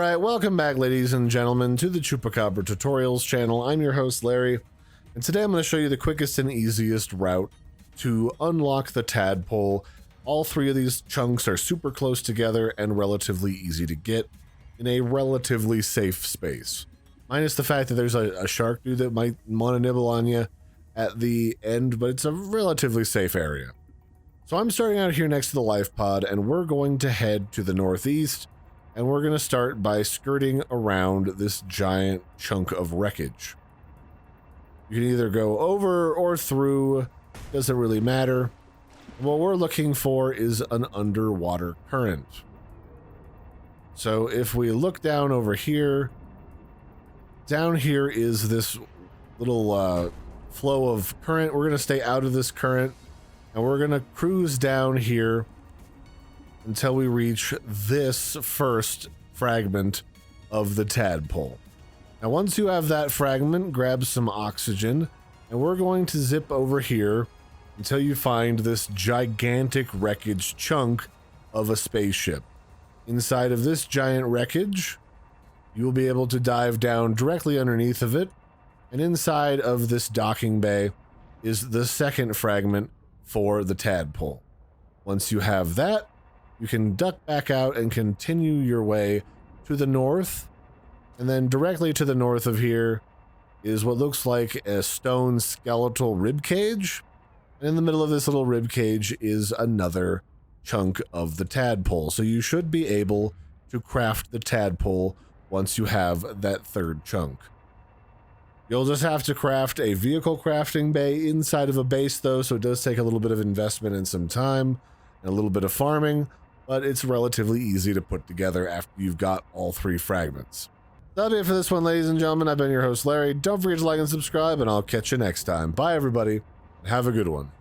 Alright, welcome back ladies and gentlemen to the Chupacabra tutorials channel. I'm your host Larry, and today I'm going to show you the quickest and easiest route to unlock the Tadpole. All three of these chunks are super close together and relatively easy to get in a relatively safe space. Minus the fact that there's a shark dude that might want to nibble on you at the end, but it's a relatively safe area. So I'm starting out here next to the Lifepod, and we're going to head to the northeast. And we're going to start by skirting around this giant chunk of wreckage. You can either go over or through, doesn't really matter. What we're looking for is an underwater current. So if we look down over here, down here is this little flow of current. We're going to stay out of this current, and we're going to cruise down here until we reach this first fragment of the Tadpole. Now once you have that fragment, grab some oxygen, and we're going to zip over here until you find this gigantic wreckage chunk of a spaceship. Inside of this giant wreckage, you will be able to dive down directly underneath of it, and inside of this docking bay is the second fragment for the Tadpole. Once you have that, you can duck back out and continue your way to the north, and then directly to the north of here is what looks like a stone skeletal rib cage, and in the middle of this little rib cage is another chunk of the Tadpole. So you should be able to craft the Tadpole once you have that third chunk. You'll just have to craft a vehicle crafting bay inside of a base though, so it does take a little bit of investment and some time and a little bit of farming, but it's relatively easy to put together after you've got all three fragments. That'll be it for this one, ladies and gentlemen. I've been your host, Larry. Don't forget to like and subscribe, and I'll catch you next time. Bye, everybody, and have a good one.